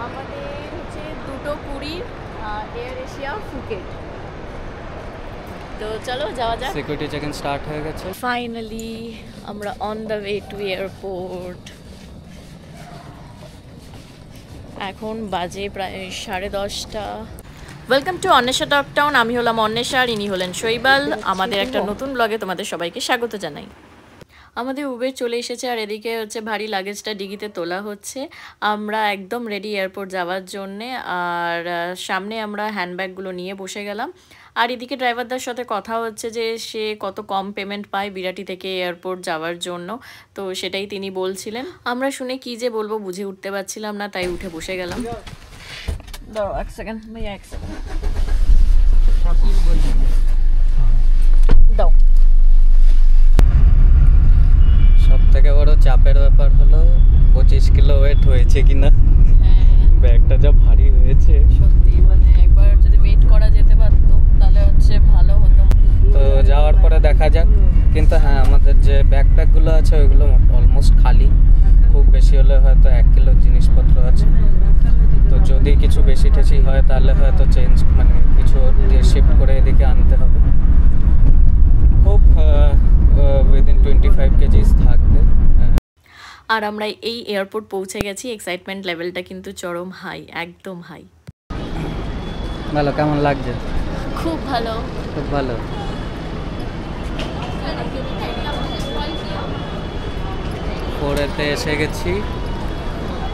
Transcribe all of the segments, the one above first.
আমাদের হচ্ছে 2:20 air Asia Phuket. তো চলো যাওয়া যাক। সিকিউরিটি চেক ইন স্টার্ট হয়ে গেছে। ফাইনালি আমরা on the way to airport. এখন বাজে প্রায় 10:30। Welcome to Anwesha talk town. আমি হলাম অন্বেষা আর ইনি হলেন শৈবাল। আমাদের একটা নতুন ব্লগে তোমাদের সবাইকে স্বাগত জানাই। আমাদের উবের চলে এসেছে আর এদিকে হচ্ছে ভারী লাগেজটা ডিগিতে তোলা হচ্ছে। আমরা একদম রেডি এয়ারপোর্ট যাওয়ার জন্যে। আর সামনে আমরা হ্যান্ডব্যাগগুলো নিয়ে বসে গেলাম। আর এদিকে ড্রাইভারদার সাথে কথা হচ্ছে যে সে কত কম পেমেন্ট পায় বিরাটি থেকে এয়ারপোর্ট যাওয়ার জন্য। তো সেটাই তিনি বলছিলেন। আমরা শুনে কি যে বলবো বুঝে উঠতে পারছিলাম না, তাই উঠে বসে গেলাম। দাঁড়াও এক সেকেন্ড ভাইয়া, এক সেকেন্ড দাও। সব থেকে বড় চাপের ব্যাপার হলো 25 কিলো ওয়েট হয়েছে কিনা। ব্যাগটা যা ভারী হয়েছে সত্যি, মানে একবার যদি ওয়েট করা যেতে পারতো তাহলে হচ্ছে ভালো হতো। তো যাওয়ার পরে দেখা যাক। কিন্তু হ্যাঁ, আমাদের যে ব্যাকপ্যাকগুলো আছে ওইগুলো অলমোস্ট খালি। খুব বেশি হলে হয়তো 1 কিলোর জিনিসপত্র আছে। তো যদি কিছু বেশি টেশি হয় তাহলে হয়তো চেঞ্জ মানে কিছু দিয়ে শিফট করে এদিকে আনতে হবে। হোপ উইদিন 25 কেজিস থাকবে। আর আমরা এই এয়ারপোর্ট পৌঁছে গেছি। এক্সাইটমেন্ট লেভেলটা কিন্তু চরম হাই, একদম হাই। ভালো, কেমন লাগছে? খুব ভালো, খুব ভালো। পরেতে এসে গেছি।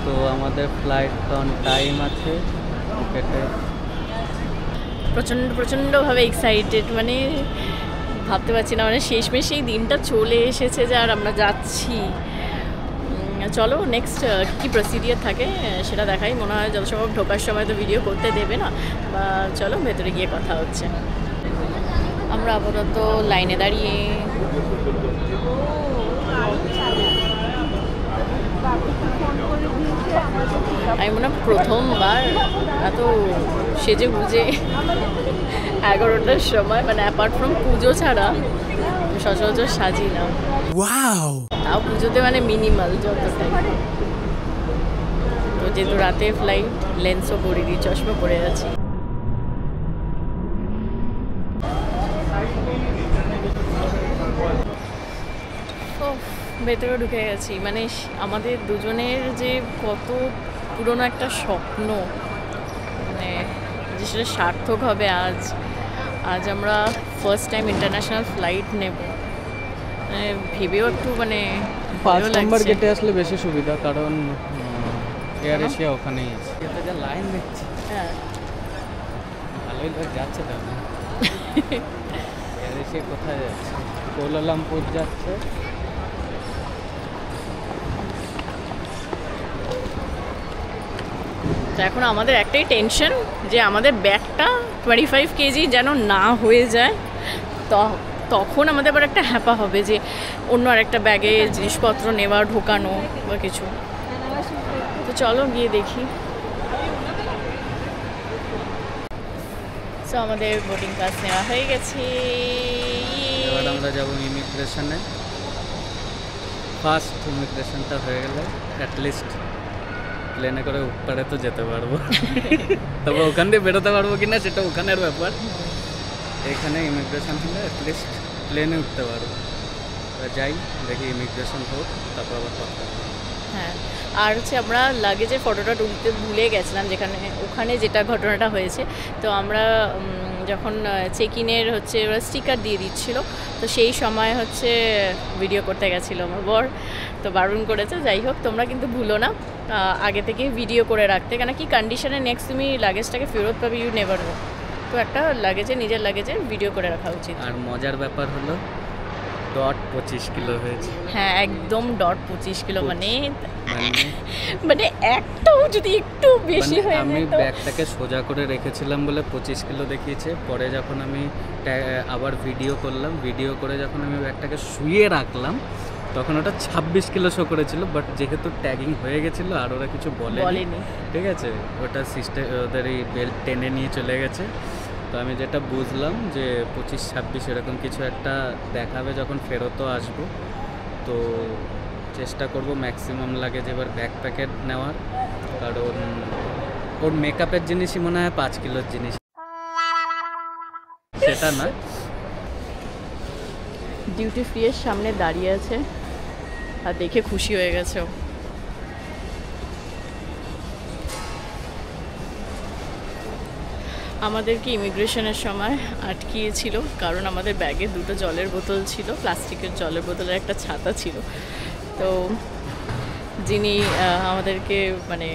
তো আমাদের ফ্লাইট অন টাইম আছে। প্রচণ্ডভাবে এক্সাইটেড, মানে ভাবতে পারছি না, মানে শেষমেশ এই দিনটা চলে এসেছে যে আর আমরা যাচ্ছি। চলো নেক্সট কী প্রসিডিওর থাকে সেটা দেখাই। মনে হয় যত সম্ভব ঢোকার সময় তো ভিডিও করতে দেবে না, বা চলো ভেতরে গিয়ে কথা হচ্ছে। আমরা আপাতত লাইনে দাঁড়িয়ে। আমি মনে হয় প্রথমবার এত সেজে গুজে 11টার সময়, মানে অ্যাপার্ট ফ্রম পুজো ছাড়া সচরাচর সাজি না। তাও পুজোতে মানে মিনিমাল যতটাই। তো যেহেতু রাতে ফ্লাইট, লেন্সও পরে দিই, চশমা পরে আছি। ভেতরে ঢুকে গেছি। মানে আমাদের দুজনের যে কত পুরনো একটা স্বপ্ন, মানে যে সেটা সার্থক হবে আজ। আজ আমরা ফার্স্ট টাইম ইন্টারন্যাশনাল ফ্লাইট নেব। মানে ভেবেও একটু মানে 5 নম্বর গেটে আসলে বেশি সুবিধা, কারণ এয়ার এশিয়া ওখানেই আছে। এটা যা লাইন দেখছি, হ্যাঁ ভালোই লোক যাচ্ছে। তাহলে এয়ার এশিয়া কোথায় যাচ্ছে? কুয়ালালামপুর যাচ্ছে। তো এখন আমাদের একটাই টেনশন যে আমাদের ব্যাগটা 25 কেজি যেন না হয়ে যায়। তখন আমাদের আবার একটা হ্যাপা হবে যে অন্য আরেকটা ব্যাগে জিনিসপত্র নেওয়া, ঢোকানো বা কিছু। তো চলো গিয়ে দেখি। সো আমাদের বোর্ডিং পাস নেওয়া হয়ে গেছে। এবার আমরা যাবো ইমিগ্রেশনে। ফার্স্ট ইমিগ্রেশনটা হয়ে গেলে অ্যাটলিস্ট প্লেনে করে উপরে তো যেতে পারবো। তবে ওখান দিয়ে বেরোতে পারবো কিনা সেটা ওখানের ব্যাপার। এখানে ইমিগ্রেশন হলে অ্যাটলিস্ট প্লেনে উঠতে পারবো। যাই দেখি, ইমিগ্রেশন হোক, তারপর আবার কথা। হ্যাঁ, আর হচ্ছে আমরা লাগেজের ফটোটা তুলতে ভুলে গেছিলাম, ওখানে যেটা ঘটনাটা হয়েছে। তো আমরা যখন চেক ইনের হচ্ছে ওরা স্টিকার দিয়ে দিচ্ছিলো, তো সেই সময় হচ্ছে ভিডিও করতে গেছিলো আমার বর, তো বারণ করেছে। যাই হোক, তোমরা কিন্তু ভুলো না আগে থেকে ভিডিও করে রাখতে, কেন কি কন্ডিশনে নেক্সট তুমি লাগেজটাকে ফেরত পাবে, ইউ নেভার নো। তো একটা লাগেজে, নিজের লাগেজে ভিডিও করে রাখা উচিত। আর মজার ব্যাপার হলো .25 কিলো হয়েছে। হ্যাঁ একদম .25 কিলো, মানে একটাও যদি একটু বেশি হয়ে আমি ব্যাগটাকে সোজা করে রেখেছিলাম বলে 25 কিলো দেখিয়েছে। পরে যখন আমি আবার ভিডিও করলাম, ভিডিও করে যখন আমি ব্যাগটাকে শুয়ে রাখলাম তখন ওটা 26 কিলো শো করেছিল। বাট যেহেতু ট্যাগিং হয়ে গেছিলো আর ওরা কিছু বলেনি, ঠিক আছে, ওটা সিস্টেম ওদের এই বেল্ট টেনে নিয়ে চলে গেছে। তো আমি যেটা বুঝলাম যে 25-26 এরকম কিছু একটা দেখাবে যখন ফেরতও আসবো। তো চেষ্টা করব ম্যাক্সিমাম লাগেজ এবার ব্যাকপ্যাকেট নেওয়ার, কারণ ওর মেকআপের জিনিসই মনে হয় 5 কিলোর জিনিস, সেটা না। ডিউটি ফ্রি এর সামনে দাঁড়িয়ে আছে আর দেখে খুশি হয়ে গেছে ও। আমাদেরকে ইমিগ্রেশনের সময় আটকিয়েছিল কারণ আমাদের ব্যাগে 2টো জলের বোতল ছিল, প্লাস্টিকের জলের বোতলের একটা ছাতা ছিল। তো যিনি আমাদেরকে মানে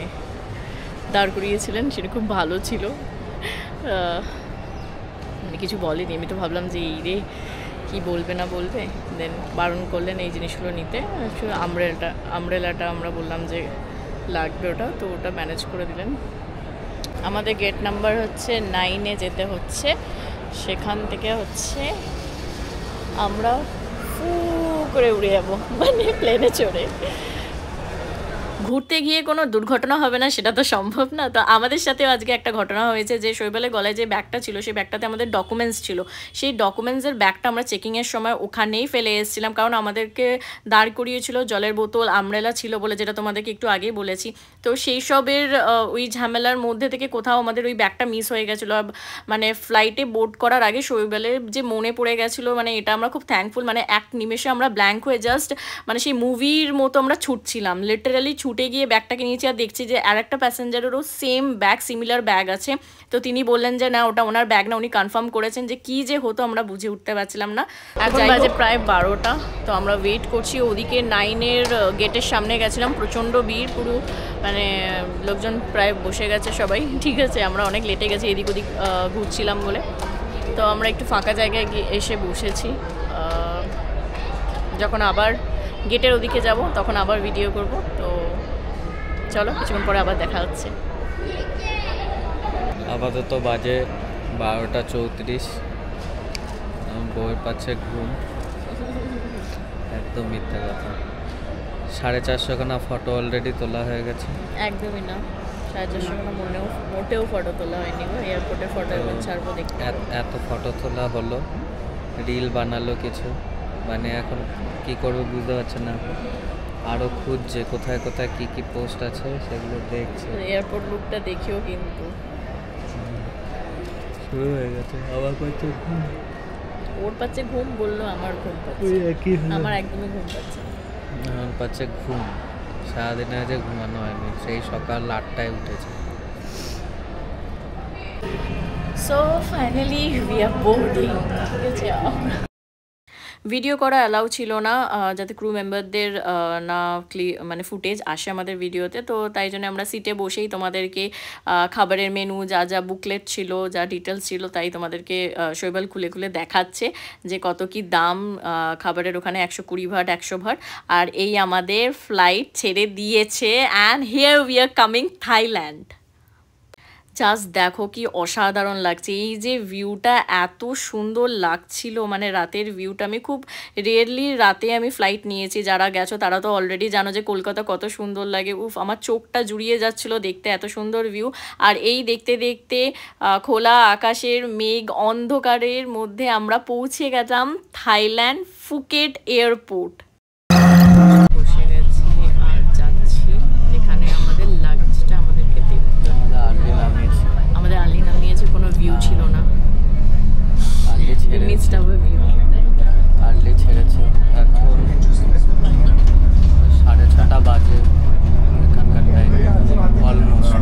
দাঁড় করিয়েছিলেন সেটা খুব ভালো ছিল, মানে কিছু বলেনি। আমি তো ভাবলাম যে এই রে কী বলবে না বলবে, দেন বারণ করলেন এই জিনিসগুলো নিতে। আমব্রেলাটা আমরা বললাম যে লাগবে ওটা, তো ওটা ম্যানেজ করে দিলেন। আমাদের গেট নাম্বার হচ্ছে 9-এ যেতে হচ্ছে, সেখান থেকে হচ্ছে আমরা ফু করে উড়ে যাবো, মানে প্লেনে চড়ে। ঘুরতে গিয়ে কোনো দুর্ঘটনা হবে না সেটা তো সম্ভব না। তো আমাদের সাথেও আজকে একটা ঘটনা হয়েছে যে শৈবালের গলায় যে ব্যাগটা ছিল সেই ব্যাগটাতে আমাদের ডকুমেন্টস ছিল। সেই ডকুমেন্টসের ব্যাগটা আমরা চেকিংয়ের সময় ওখানেই ফেলে এসেছিলাম, কারণ আমাদেরকে দাঁড় করিয়েছিল জলের বোতল আমব্রেলা ছিল বলে, যেটা তোমাদেরকে একটু আগেই বলেছি। তো সেই সবের ওই ঝামেলার মধ্যে থেকে কোথাও আমাদের ওই ব্যাগটা মিস হয়ে গেছিলো। মানে ফ্লাইটে বোর্ড করার আগে শৈবালের যে মনে পড়ে গেছিলো, মানে এটা আমরা খুব থ্যাঙ্কফুল। মানে এক নিমেষে আমরা ব্ল্যাঙ্ক হয়ে জাস্ট মানে সেই মুভির মতো আমরা ছুটছিলাম, লিটারালি ছুটে গিয়ে ব্যাগটাকে নিয়েছি। আর দেখছি যে আর একটা প্যাসেঞ্জারেরও সেম ব্যাগ, সিমিলার ব্যাগ আছে। তো তিনি বললেন যে না ওটা ওনার ব্যাগ না, উনি কনফার্ম করেছেন। যে কী যে হতো আমরা বুঝে উঠতে পারছিলাম না। এখন বাজে প্রায় 12টা, তো আমরা ওয়েট করছি। ওদিকে 9-এর গেটের সামনে গেছিলাম, প্রচণ্ড ভিড়, পুরো মানে লোকজন প্রায় বসে গেছে সবাই। ঠিক আছে, আমরা অনেক লেটে গেছি এদিক ওদিক ঘুরছিলাম বলে। তো আমরা একটু ফাঁকা জায়গায় গিয়ে এসে বসেছি। যখন আবার গেটের ওদিকে যাব তখন আবার ভিডিও করব। তো চলো কিছুক্ষণ পরে আবার দেখা হচ্ছে। আপাতত বাজে 12:34, বউয়ের পাচ্ছে ঘুম। একদম মিথ্যা কথা। 450 খানা ফটো অলরেডি তোলা হয়ে গেছে। একদমই না, 450 খানা মোটেও ফটো তোলা হয়নি গো। এয়ারপোর্টের ফটো এখন ছাড়বো দেখতে। এত ফটো তোলা হলো, রিল বানালো কিছু, মানে এখন কি করবো বুঝতে পারছে না। আরও খুঁজছে কোথায় কোথায় কী কী পোস্ট আছে সেগুলো দেখছে। এয়ারপোর্ট লুকটা দেখেও কিন্তু শুরু হয়ে গেছে। আবার পাচ্ছে ঘুম, ওর পাচ্ছে ঘুম বললো, আমার ঘুম পাচ্ছে। আমার একদমই ঘুম পাচ্ছে না। আমার পাচ্ছে ঘুম। সারাদিনে যে ঘুমানো হয়নি, সেই সকাল 8টায় উঠেছে। So finally we are boarding. ঠিক আছে, ভিডিও করা অ্যালাউ ছিল না, যাতে ক্রু মেম্বারদের না মানে ফুটেজ আসে আমাদের ভিডিওতে। তো তাই জন্য আমরা সিটে বসেই তোমাদেরকে খাবারের মেনু, যা যা বুকলেট ছিল, যা ডিটেলস ছিল, তাই তোমাদেরকে শৈবাল খুলে খুলে দেখাচ্ছে যে কত কি দাম খাবারের ওখানে। 120 ভাট, 100 ভাট। আর এই আমাদের ফ্লাইট ছেড়ে দিয়েছে, and here we are coming Thailand. Just দেখো কি অসাধারণ লাগছে। এই যে ভিউটা এত সুন্দর লাগছিল, মানে রাতের ভিউটা। আমি খুব রেয়ারলি রাতে আমি ফ্লাইট নিয়েছি, যারা গেছো তারা তো অলরেডি জানো যে কলকাতা কত সুন্দর লাগে। উফ, আমার চোখটা জুড়িয়ে যাচ্ছিলো দেখতে, এত সুন্দর ভিউ। আর এই দেখতে দেখতে খোলা আকাশের মেঘ অন্ধকারের মধ্যে আমরা পৌঁছে গেলাম থাইল্যান্ড ফুকেট এয়ারপোর্ট। বসে গেছি আর যাচ্ছি যেখানে আমাদের লাগেজটা আমাদেরকে দেখতে। আমাদের আর্লি নামিয়েছে, কোনো ভিউ ছিল না। আর্লি ছেড়েছে। এখন 6:30 বাজে এখানকার টাইম অলমোস্ট।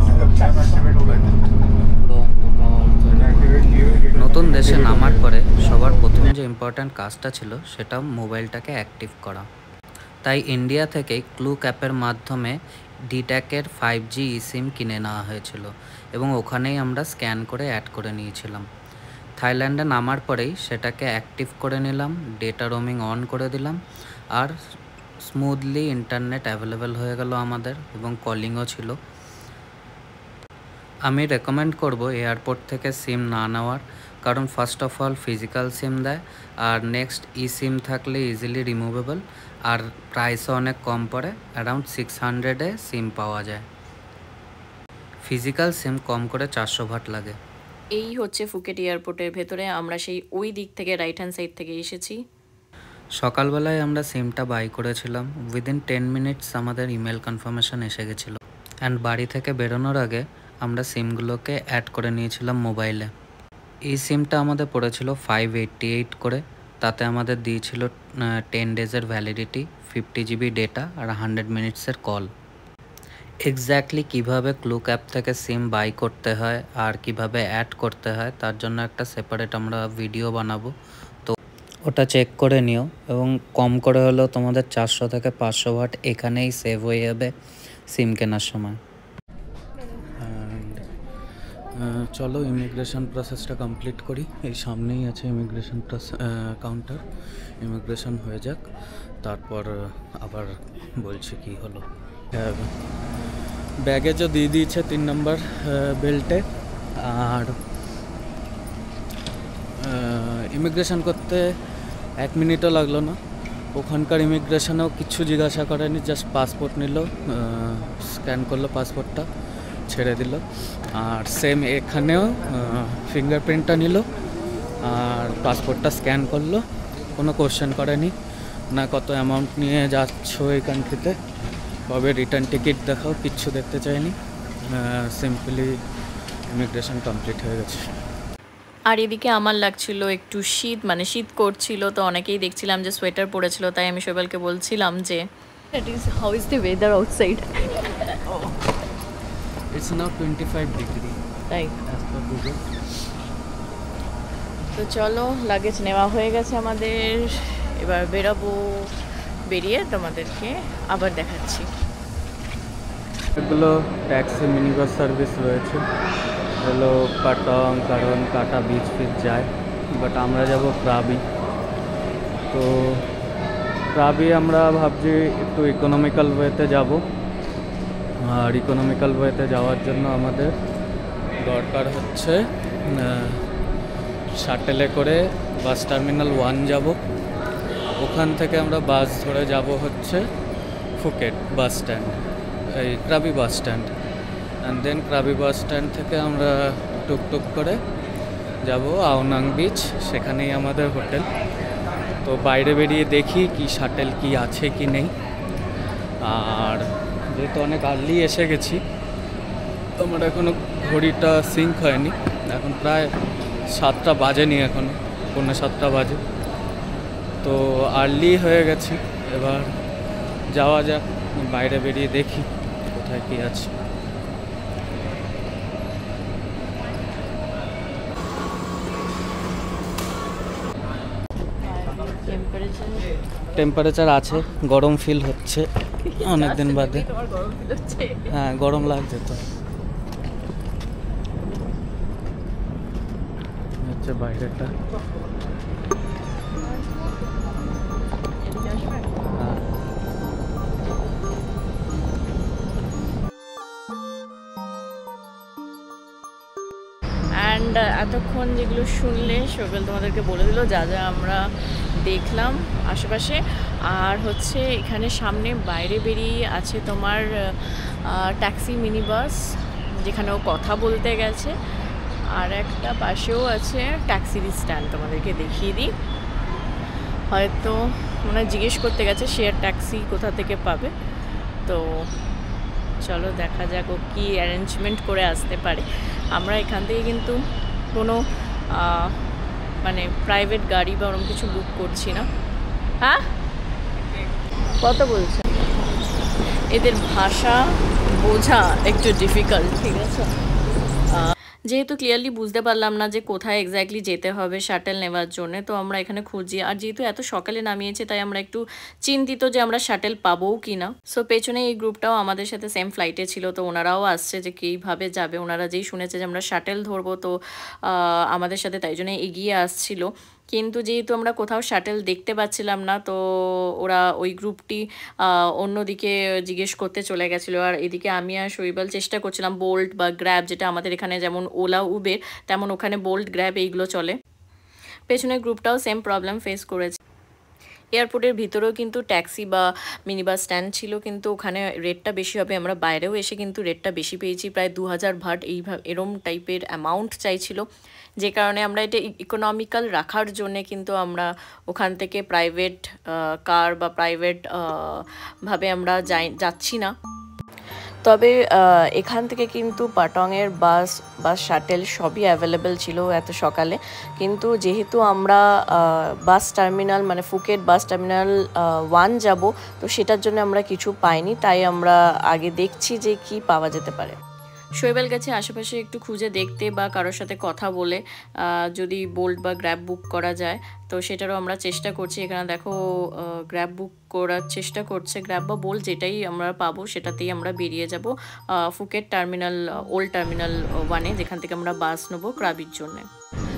নতুন দেশে নামার পরে সবার প্রথম যে ইম্পর্ট্যান্ট কাজটা ছিল সেটা মোবাইলটাকে অ্যাক্টিভ করা। তাই ইন্ডিয়া থেকে ক্লুক অ্যাপের মাধ্যমে ডিট্যাকের 5G সিম কিনে নেওয়া হয়েছিল এবং ওখানেই আমরা স্ক্যান করে অ্যাড করে নিয়েছিলাম। থাইল্যান্ডে নামার পরেই সেটাকে অ্যাক্টিভ করে নিলাম, ডেটা রোমিং অন করে দিলাম, আর স্মুথলি ইন্টারনেট অ্যাভেলেবেল হয়ে গেল আমাদের, এবং কলিংও ছিল। আমি রেকমেন্ড করব এয়ারপোর্ট থেকে সিম না নেওয়ার, কারণ ফার্স্ট অফ অল ফিজিক্যাল সিম দেয়, আর নেক্সট ই সিম থাকলে ইজিলি রিমুভেবল, আর প্রাইসও অনেক কম পড়ে, অ্যারাউন্ড 600-এ সিম পাওয়া যায়। ফিজিক্যাল সিম কম করে 400 ভাট লাগে। এই হচ্ছে ফুকেট এয়ারপোর্টের ভেতরে। আমরা সেই ওই দিক থেকে রাইট হ্যান্ড সাইড থেকে এসেছি। সকালবেলায় আমরা সিমটা বাই করেছিলাম, উইদিন 10 মিনিটস আমাদের ইমেল কনফার্মেশন এসে গেছিলো। অ্যান্ড বাড়ি থেকে বেরোনোর আগে আমরা সিমগুলোকে অ্যাড করে নিয়েছিলাম মোবাইলে। এই সিমটা আমাদের পড়েছিল 588 করে, তাতে আমাদের দিয়েছিল 10 ডেজের ভ্যালিডিটি, 50 জিবি ডেটা আর 100 মিনিটসের কল। এক্স্যাক্টলি কিভাবে ক্লুক অ্যাপ থেকে সিম বাই করতে হয় আর কিভাবে অ্যাড করতে হয় তার জন্য একটা সেপারেট আমরা ভিডিও বানাবো, তো ওটা চেক করে নিও। এবং কম করে হলেও তোমাদের 400 থেকে 500 ওয়াট এখানেই সেভ হয়ে যাবে সিম কেনার সময়। চলো ইমিগ্রেশন প্রসেসটা কমপ্লিট করি। এই সামনেই আছে ইমিগ্রেশন কাউন্টার, ইমিগ্রেশন হয়ে যাক, তারপর আবার বলছি কি হলো। ব্যাগেজও দিয়ে দিয়েছে 3 নম্বর বেল্টে। আর ইমিগ্রেশন করতে 1 মিনিটও লাগলো না। ওখানকার ইমিগ্রেশনেও কিছু জিজ্ঞাসা করেনি, জাস্ট পাসপোর্ট নিল, স্ক্যান করলো পাসপোর্টটা, ছেড়ে দিল। আর সেম এখানেও ফিঙ্গারপ্রিন্টটা নিল আর পাসপোর্টটা স্ক্যান করলো, কোনো কোশ্চেন করেনি না কত অ্যামাউন্ট নিয়ে যাচ্ছ এই কান্ট্রিতে, কবে রিটার্ন টিকিট দেখাও, কিচ্ছু দেখতে চাইনি। সিম্পলি ইমিগ্রেশন কমপ্লিট হয়ে গেছে। আর এদিকে আমার লাগছিল একটু শীত, মানে শীত করছিল, তো অনেকেই দেখছিলাম যে সোয়েটার পরেছিল, তাই আমি শৈবালকে বলছিলাম যে how is the weather outside. It's now 25 degree, তাই অ্যাজ পার গুগল। তো চলো, লাগেজ নেওয়া হয়ে গেছে আমাদের, এবার বেরাবো, বেরিয়ে তোমাদেরকে আবার দেখাচ্ছি। এগুলো ট্যাক্সি মিনিবাস সার্ভিস রয়েছে, হলো পাটং, কারণ কাটা বিচ ফিচ যায়, বাট আমরা যাব প্রাবি। তো প্রাবি আমরা ভাবছি একটু ইকোনমিক্যাল ওয়েতে যাব, আর ইকোনমিক্যাল ওয়েতে যাওয়ার জন্য আমাদের দরকার হচ্ছে শাটেলে করে বাস টার্মিনাল 1 যাব, ওখান থেকে আমরা বাস ধরে যাব হচ্ছে ফুকেট বাস স্ট্যান্ড, এই Krabi bus stand, and then Krabi bus stand থেকে আমরা টুকটুক করে যাব আওনাং বিচ, সেখানেই আমাদের হোটেল। তো বাইরে বেরিয়ে দেখি কি শাটেল কি আছে কি নেই। আর যেহেতু অনেক আর্লি এসে গেছি, আমার এখনও ঘড়িটা সিঙ্ক হয়নি, এখন প্রায় 7টা বাজেনি, এখনও 6:45 বাজে, তো আর্লি হয়ে গেছি। এবার যাওয়া যাক, বাইরে বেরিয়ে দেখি কোথায় কি আছে। টেম্পারেচার আছে, গরম ফিল হচ্ছে অনেকদিন বাদে। হ্যাঁ, গরম লাগছে তো। হচ্ছে বাইরেটা, অ্যান্ড এতক্ষণ যেগুলো শুনলে শৈবাল তোমাদেরকে বলে দিল যা যা আমরা দেখলাম আশেপাশে। আর হচ্ছে এখানে সামনে বাইরে বেরিয়ে আছে তোমার ট্যাক্সি মিনি বাস, যেখানে ও কথা বলতে গেছে, আর একটা পাশেও আছে ট্যাক্সির স্ট্যান্ড, তোমাদেরকে দেখিয়ে দিই। হয়তো মনে হয় জিজ্ঞেস করতে গেছে শেয়ার ট্যাক্সি কোথা থেকে পাবে। তো চলো দেখা যাক ও কী অ্যারেঞ্জমেন্ট করে আসতে পারে। আমরা এখান থেকে কিন্তু কোনো মানে প্রাইভেট গাড়ি বা ওরকম কিছু বুক করছি না। হ্যাঁ, কত বলছে? এদের ভাষা বোঝা একটু ডিফিকাল্ট, ঠিক আছে। যেহেতু ক্লিয়ারলি বুঝতে পারলাম না যে কোথায় এক্স্যাক্টলি যেতে হবে শাটেল নেওয়ার জন্য, তো আমরা এখানে খুঁজি। আর যেহেতু এত সকালে নামিয়েছে, তাই আমরা একটু চিন্তিত যে আমরা শাটেল পাবোও কি না। সো পেছনে এই গ্রুপটাও আমাদের সাথে সেম ফ্লাইটে ছিল, তো ওনারাও আসছে যে কীভাবে যাবে। ওনারা যেই শুনেছে যে আমরা শাটেল ধরবো, তো আমাদের সাথে তাই জন্য এগিয়ে আসছিল। কিন্তু যেহেতু আমরা কোথাও শাটেল দেখতে পাচ্ছিলাম না, তো ওরা ওই গ্রুপটি অন্যদিকে জিজ্ঞেস করতে চলে গেছিলো। আর এদিকে আমি আর শৈবাল চেষ্টা করছিলাম বোল্ট বা গ্র্যাব, যেটা আমাদের এখানে যেমন ওলা উবের, তেমন ওখানে বোল্ট গ্র্যাব এইগুলো চলে। পেছনের গ্রুপটাও সেম প্রবলেম ফেস করেছে। এয়ারপোর্টের ভিতরেও কিন্তু ট্যাক্সি বা মিনি বাস স্ট্যান্ড ছিল, কিন্তু ওখানে রেটটা বেশি হবে। আমরা বাইরেও এসে কিন্তু রেটটা বেশি পেয়েছি, প্রায় 2000 ভাট এরম টাইপের অ্যামাউন্ট চাইছিল, যে কারণে আমরা এটা ইকোনমিক্যাল রাখার জন্যে কিন্তু আমরা ওখান থেকে প্রাইভেট কার বা প্রাইভেট ভাবে আমরা যাচ্ছি না। তবে এখান থেকে কিন্তু পাটংয়ের বাস শাটেল সবই অ্যাভেলেবেল ছিল এত সকালে, কিন্তু যেহেতু আমরা বাস টার্মিনাল মানে ফুকেট বাস টার্মিনাল 1 যাব, তো সেটার জন্য আমরা কিছু পাইনি, তাই আমরা আগে দেখছি যে কি পাওয়া যেতে পারে। শৈবাল গেছে আশেপাশে একটু খুঁজে দেখতে বা কারোর সাথে কথা বলে যদি বোল্ট বা গ্র্যাব বুক করা যায়, তো সেটারও আমরা চেষ্টা করছি। এখানে দেখো গ্র্যাব বুক করার চেষ্টা করছে, গ্র্যাব বা বোল্ট যেটাই আমরা পাবো সেটাতেই আমরা বেরিয়ে যাব ফুকেট টার্মিনাল ওল্ড টার্মিনাল 1-এ, যেখান থেকে আমরা বাস নেবো ক্রাবির জন্য।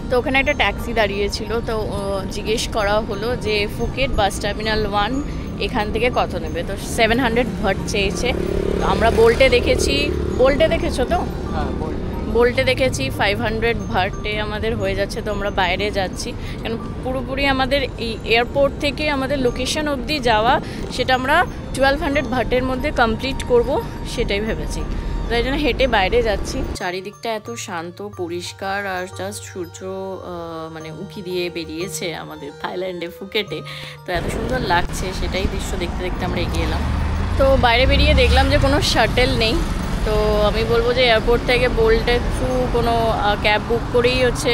তো ওখানে একটা ট্যাক্সি দাঁড়িয়েছিল, তো জিজ্ঞেস করা হলো যে ফুকেট বাস টার্মিনাল 1 এখান থেকে কত নেবে, তো 700 ভাট চেয়েছে। তো আমরা বোল্টে দেখেছি, বোল্টে দেখেছো তো? হ্যাঁ, বোল্টে দেখেছি 500 ভাটে আমাদের হয়ে যাচ্ছে। তো আমরা বাইরে যাচ্ছি, কারণ পুরোপুরি আমাদের এই এয়ারপোর্ট থেকে আমাদের লোকেশন অবধি যাওয়া সেটা আমরা 1200 ভাটের মধ্যে কমপ্লিট করব, সেটাই ভেবেছি। তাই জন্য হেঁটে বাইরে যাচ্ছি। চারিদিকটা এত শান্ত পরিষ্কার, আর জাস্ট সূর্য মানে উঁকি দিয়ে বেরিয়েছে আমাদের থাইল্যান্ডে ফুকেটে, তো এত সুন্দর লাগছে, সেটাই দৃশ্য দেখতে দেখতে আমরা এগিয়ে এলাম। তো বাইরে বেরিয়ে দেখলাম যে কোনো শাটেল নেই, তো আমি বলবো যে এয়ারপোর্ট থেকে বোল্টের থ্রু কোনো ক্যাব বুক করেই হচ্ছে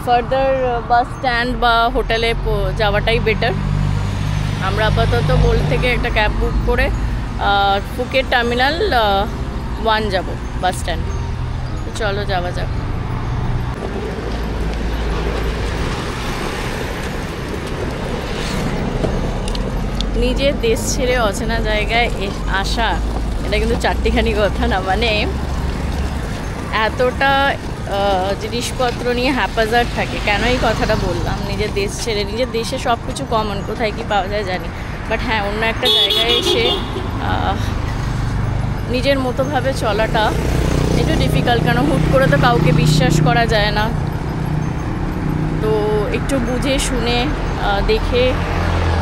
ফার্দার বাস স্ট্যান্ড বা হোটেলে যাওয়াটাই বেটার। আমরা আপাতত বোল্ট থেকে একটা ক্যাব বুক করে ফুকেট টার্মিনাল 1 যাব বাস স্ট্যান্ড। তো চলো যাওয়া যাক। নিজের দেশ ছেড়ে অচেনা জায়গায় আসা, এটা কিন্তু চারটিখানি কথা না, মানে এতটা জিনিসপত্র নিয়ে হ্যাপাজার্ড থাকে। কেন এই কথাটা বললাম, নিজের দেশ ছেড়ে, নিজের দেশে সব কিছু কমন, কোথায় কি পাওয়া যায় জানি, বাট হ্যাঁ অন্য একটা জায়গায় এসে নিজের মতোভাবে চলাটা একটু ডিফিকাল্ট, কেন হুট করে তো কাউকে বিশ্বাস করা যায় না। তো একটু বুঝে শুনে দেখে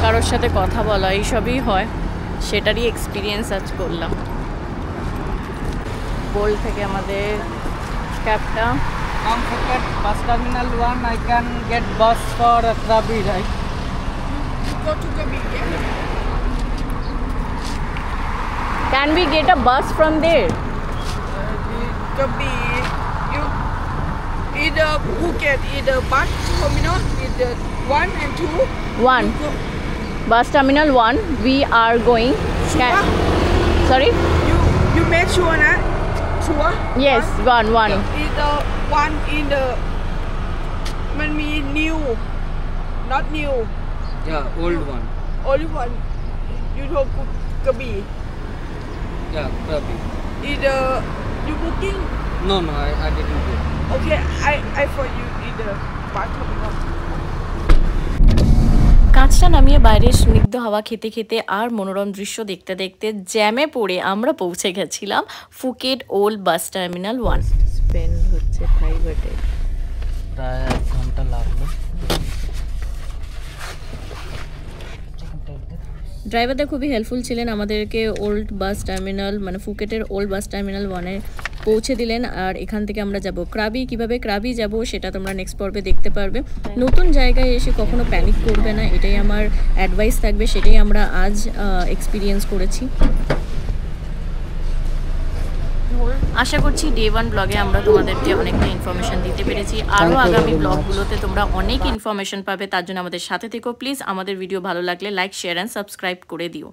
কারোর সাথে কথা বলা, এইসবই হয়, সেটারই এক্সপিরিয়েন্স আজ করলাম। বোল্ট থেকে আমাদের ক্যাবটা From Phuket bus terminal 1, I can get bus for Krabi, right? Go to Krabi, yeah. Can we get a bus from there? Krabi, you either Phuket, either bus terminal, either 1 and 2. 1 bus terminal 1 we are going. Sorry, You make sure na? Sure? yes, 1 Either 1 in theมันมี new, not new, Yeah, old one. only one. You go to Krabi. Yeah, Krabi. Either you booking. No, I didn't go. Okay, I for you either bus terminal. কাঁচটা নামিয়ে বাইরে স্নিগ্ধ হাওয়া খেতে খেতে আর মনোরম দৃশ্য দেখতে দেখতে জ্যামে পড়ে আমরা পৌঁছে গেছিলাম Phuket old bus terminal 1। Spend হচ্ছে প্রাইভেটে, প্রায় 1 ঘন্টা লাগলো। ড্রাইভারটা খুবই হেল্পফুল ছিলেন, আমাদেরকে ওল্ড বাস টার্মিনাল মানে ফুকেটের ওল্ড বাস টার্মিনাল 1-এ পৌঁছে দিলেন। আর এখান থেকে আমরা যাব ক্রাবি। কিভাবে ক্রাবি যাব সেটা তোমরা নেক্সট পর্বে দেখতে পারবে। নতুন জায়গায় এসে কখনো প্যানিক করবে না, এটাই আমার অ্যাডভাইস থাকবে, সেটাই আমরা আজ এক্সপিরিয়েন্স করেছি। আশা করছি ডে 1 ব্লগে আমরা তোমাদেরকে অনেকটা ইনফরমেশন দিতে পেরেছি। আরও আগামী ব্লগগুলোতে তোমরা অনেক ইনফরমেশন পাবে, তার জন্য আমাদের সাথে থেকো প্লিজ। আমাদের ভিডিও ভালো লাগলে লাইক, শেয়ার অ্যান্ড সাবস্ক্রাইব করে দিও।